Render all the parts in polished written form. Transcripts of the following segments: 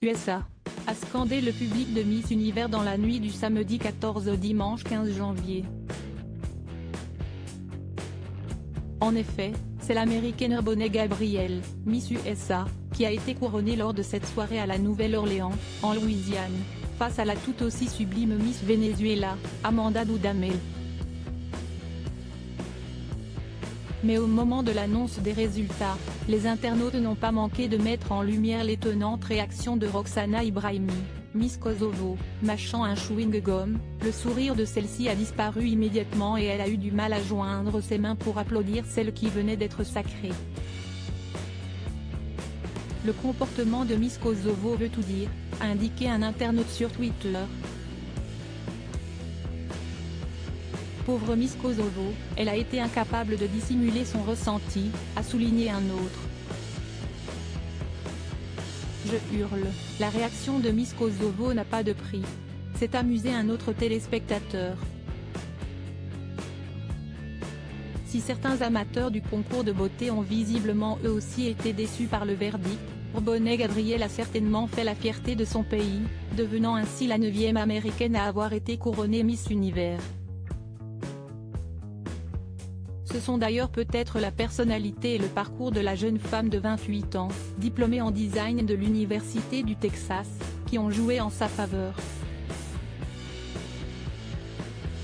USA, a scandé le public de Miss Univers dans la nuit du samedi 14 au dimanche 15 janvier. En effet, c'est l'américaine Bonet Gabrielle, Miss USA, qui a été couronnée lors de cette soirée à la Nouvelle-Orléans, en Louisiane, face à la tout aussi sublime Miss Venezuela, Amanda Dudamel. Mais au moment de l'annonce des résultats, les internautes n'ont pas manqué de mettre en lumière l'étonnante réaction de Roxana Ibrahimi, Miss Kosovo, mâchant un chewing-gum. Le sourire de celle-ci a disparu immédiatement et elle a eu du mal à joindre ses mains pour applaudir celle qui venait d'être sacrée. Le comportement de Miss Kosovo veut tout dire, a indiqué un internaute sur Twitter. Pauvre Miss Kosovo, elle a été incapable de dissimuler son ressenti, a souligné un autre. Je hurle, la réaction de Miss Kosovo n'a pas de prix. S'est amusé un autre téléspectateur. Si certains amateurs du concours de beauté ont visiblement eux aussi été déçus par le verdict, Bonet Gabrielle a certainement fait la fierté de son pays, devenant ainsi la 9e américaine à avoir été couronnée Miss Univers. Ce sont d'ailleurs peut-être la personnalité et le parcours de la jeune femme de 28 ans, diplômée en design de l'Université du Texas, qui ont joué en sa faveur.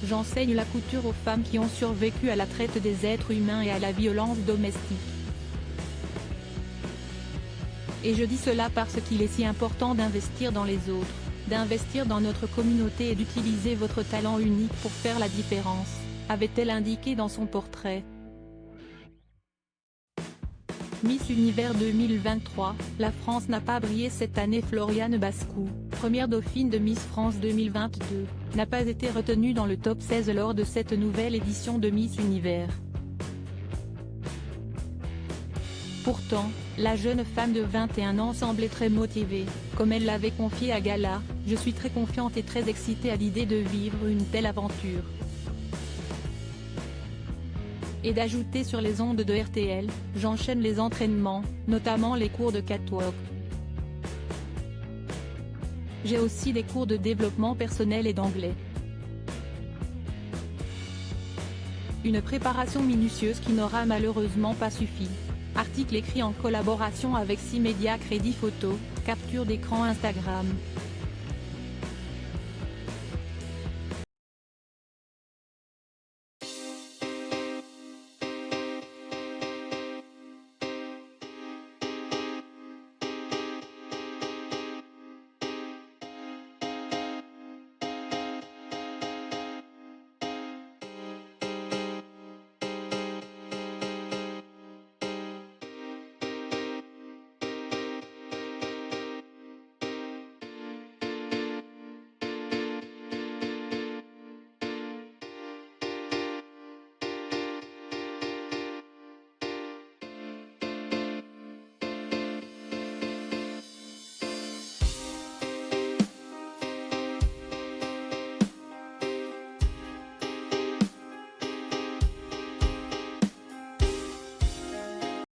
J'enseigne la couture aux femmes qui ont survécu à la traite des êtres humains et à la violence domestique. Et je dis cela parce qu'il est si important d'investir dans les autres, d'investir dans notre communauté et d'utiliser votre talent unique pour faire la différence, avait-elle indiqué dans son portrait. Miss Univers 2023, la France n'a pas brillé cette année. Floriane Bascou, première dauphine de Miss France 2022, n'a pas été retenue dans le top 16 lors de cette nouvelle édition de Miss Univers. Pourtant, la jeune femme de 21 ans semblait très motivée, comme elle l'avait confié à Gala. Je suis très confiante et très excitée à l'idée de vivre une telle aventure. Et d'ajouter sur les ondes de RTL, j'enchaîne les entraînements, notamment les cours de catwalk. J'ai aussi des cours de développement personnel et d'anglais. Une préparation minutieuse qui n'aura malheureusement pas suffi. Article écrit en collaboration avec 6 médias. Crédit photo, capture d'écran Instagram.